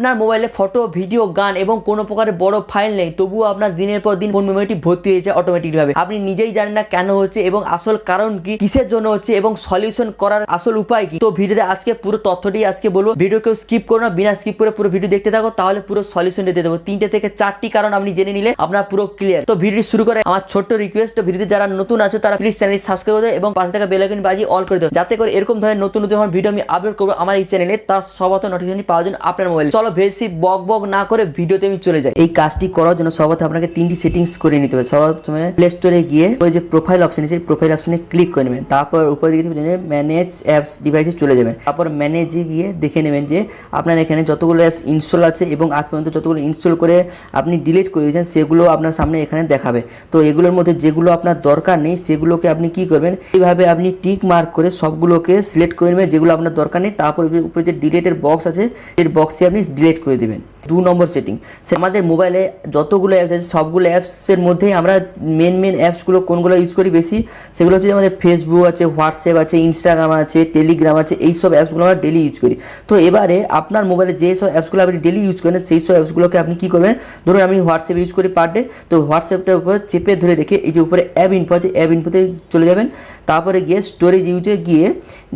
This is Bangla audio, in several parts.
আপনার মোবাইলে ফটো, ভিডিও, গান এবং কোনো প্রকারের বড় ফাইল নেই, তবুও আপনার দিনের পর দিন ফোন মেমোরিটি ভর্তি হয়ে যায় অটোমেটিকভাবে। আপনি নিজেই জানেন না কেন হচ্ছে এবং আসল কারণ কি, কিসের জন্য হচ্ছে এবং সলিউশন করার আসল উপায় কি। তো ভিডিওতে আজকে পুরো তথ্যটি আজকে বলবো। ভিডিও কেউ স্কিপ করো না, বিনা স্কিপ করে পুরো ভিডিও দেখতে থাকো, তাহলে পুরো সলিউশন দিয়ে দেবো। 3টে থেকে 4টি কারণ আপনি জেনে নিলে আপনার পুরো ক্লিয়ার। তো ভিডিও শুরু করে আমার ছোট্ট রিকোয়েস্ট, তো ভিডিওতে যারা নতুন আছো তারা প্লিজ চ্যানেল সাবস্ক্রাইব করে দেবে এবং পাশে থাকা বেল আইকন বাজিয়ে অল করে দেবে, যাতে করে এরকম ধরনের নতুন নতুন ভিডিও আমি আপলোড করবো আমার এই চ্যানেলে, তার সর্বপ্রথম নোটিফিকেশন পাওয়ার জন্য আপনার মোবাইল। চলো বেশি বক বক না করে ভিডিওতে আমি চলে যাই। এই কাজটি করার জন্য সর্বপ্রথম আপনাকে 3টি সেটিংস করে নিতে হবে। সর্বপ্রথমে প্লে স্টোরে গিয়ে ওই যে প্রোফাইল অপশন আছে, প্রোফাইল অপশনে ক্লিক করে নেবেন। তারপর উপরে দিকে ম্যানেজ অ্যাপস ডিভাইসে চলে যাবেন। তারপর ম্যানেজে গিয়ে দেখে নেবেন যে আপনার এখানে যতগুলো অ্যাপস ইনস্টল আছে এবং আজ পর্যন্ত যতগুলো ইনস্টল করে আপনি ডিলিট করে দিয়েছেন সেগুলো আপনার সামনে এখানে দেখাবে। তো এগুলোর মধ্যে যেগুলো আপনার দরকার নেই সেগুলোকে আপনি কি করবেন, এইভাবে আপনি টিক মার্ক করে সবগুলোকে সিলেক্ট করে নেবেন যেগুলো আপনার দরকার নেই। তারপর উপরে যে ডিলিটের বক্স আছে এর বক্সে আপনি ডিলিট করে দেবেন। 2 নম্বর সেটিং, আমাদের মোবাইলে যতগুলো অ্যাপস আছে সবগুলো অ্যাপসের মধ্যেই আমরা মেন অ্যাপসগুলো কোনগুলো ইউজ করি বেশি, সেগুলো হচ্ছে আমাদের ফেসবুক আছে, হোয়াটসঅ্যাপ আছে, ইনস্টাগ্রাম আছে, টেলিগ্রাম আছে, এইসব অ্যাপসগুলো আমরা ডেলি ইউজ করি। তো এবারে আপনার মোবাইলে যে সব অ্যাপসগুলো আপনি ডেলি ইউজ করেন সেই সব অ্যাপসগুলোকে আপনি কী করবেন, ধরুন আমি হোয়াটসঅ্যাপ ইউজ করি পার ডে, তো হোয়াটসঅ্যাপটার উপরে চেপে ধরে রেখে এই যে উপরে অ্যাপ ইনফো আছে অ্যাপ ইনফোতে চলে যাবেন। তারপরে গিয়ে স্টোরেজ ইউজে গিয়ে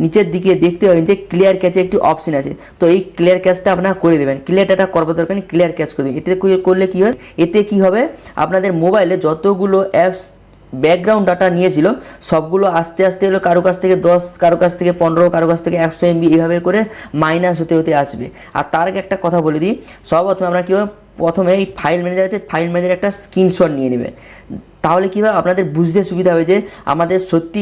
নিচের দিকে দেখতে পাবেন যে ক্লিয়ার ক্যাচে একটি অপশন আছে। তো এই ক্লিয়ার ক্যাচটা আপনারা করে দেবেন। ক্লিয়ার ডাটা করবার দরকার নেই, ক্লিয়ার ক্যাচ করে দেবেন। এতে করলে কী হয়, এতে কী হবে আপনাদের মোবাইলে যতগুলো অ্যাপস ব্যাকগ্রাউন্ড ডাটা নিয়েছিল সবগুলো আস্তে আস্তে হলো কারো কাছ থেকে 10, কারো কাছ থেকে 15, কারো কাছ থেকে 100 MB এইভাবে করে মাইনাস হতে হতে আসবে। আর তার আগে একটা কথা বলে দিই, সর্বপ্রথমে আমরা কী হবে, প্রথমে এই ফাইল ম্যানেজার আছে, ফাইল ম্যানেজার একটা স্ক্রিনশট নিয়ে নেবেন। তাহলে কী হবে আপনাদের বুঝতে সুবিধা হবে যে আমাদের সত্যি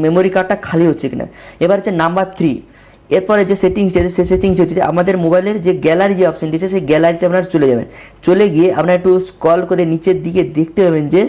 মেমোরি কার্ডটা খালি হচ্ছে কিনা। এবার হচ্ছে নাম্বার 3, এরপরে যে সেটিংসটি আছে সেই সেটিংস হচ্ছে যে আমাদের মোবাইলের যে গ্যালারি যে অপশনটি আছে সেই গ্যালারিতে আপনারা চলে যাবেন। চলে গিয়ে আপনারা একটু স্ক্রল করে নিচের দিকে দেখতে পাবেন যে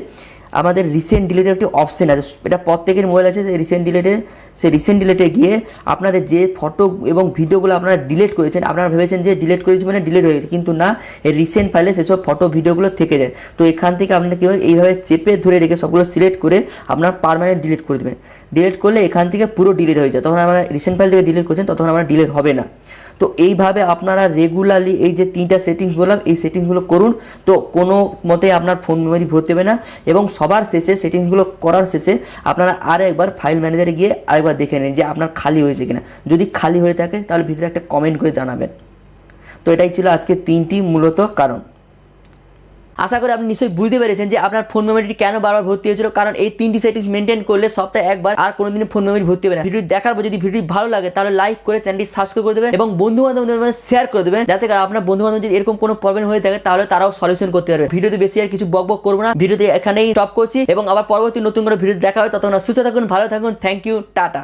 আমাদের রিসেন্ট ডিলিটের একটি অপশন আছে। এটা প্রত্যেকের মোবাইল আছে, রিসেন্ট ডিলিটে গিয়ে আপনাদের যে ফটো এবং ভিডিওগুলো আপনারা ডিলিট করেছেন, আপনারা ভেবেছেন যে ডিলিট করেছি মানে ডিলিট হয়ে গেছে, কিন্তু না, এই রিসেন্ট ফাইলে সেসব ফটো ভিডিওগুলো থেকে যায়। তো এখান থেকে আপনারা কী হয়, এইভাবে চেপে ধরে রেখে সবগুলো সিলেক্ট করে আপনারা পার্মানেন্ট ডিলিট করে দেবেন। ডিলিট করলে এখান থেকে পুরো ডিলিট হয়ে যায়, তখন আমরা রিসেন্ট ফাইল থেকে ডিলিট করছেন তখন আমরা ডিলিট হবে না। তো এইভাবে আপনারা রেগুলারলি এই যে 3টা সেটিংস বললাম এই সেটিংসগুলো করুন, তো কোনো মতে আপনার ফোন মেমোরি ভর্তি হবে না। এবং সবার শেষে সেটিংসগুলো করার শেষে আপনারা আরেকবার ফাইল ম্যানেজারে গিয়ে আরেকবার দেখে নিন যে আপনার খালি হয়েছে কিনা। যদি খালি হয়ে থাকে তাহলে ভিডিওতে একটা কমেন্ট করে জানাবেন। তো এটাই ছিল আজকে 3টি মূলত কারণ। আশা করি আপনি নিশ্চয়ই বুঝতে পেরেছেন যে আপনার ফোন মেমোরিটি কেন বারবার ভর্তি হয়েছিল, কারণ এই 3টি সেটিংস মেনটেন করলে সপ্তাহে একবার আর কোনোদিনই ফোন মেমোরি ভর্তি হবে না। ভিডিও দেখার পর যদি ভিডিওটি ভালো লাগে তাহলে লাইক করে চ্যানেলটি সাবস্ক্রাইব করে দেবেন এবং বন্ধু বান্ধবদের শেয়ার করে দেবেন, যাতে আপনার বন্ধু বান্ধব যদি এরকম কোনো প্রবলেম হয়ে থাকে তাহলে তারাও সলিউশন করতে পারবে। ভিডিওতে বেশি আর কিছু বক করবো না, ভিডিওতে এখানেই স্টপ করছি এবং আবার পরবর্তী নতুন করে ভিডিও দেখা হবে। ততক্ষণ সুস্থ থাকুন, ভালো থাকুন, থ্যাংক ইউ, টাটা।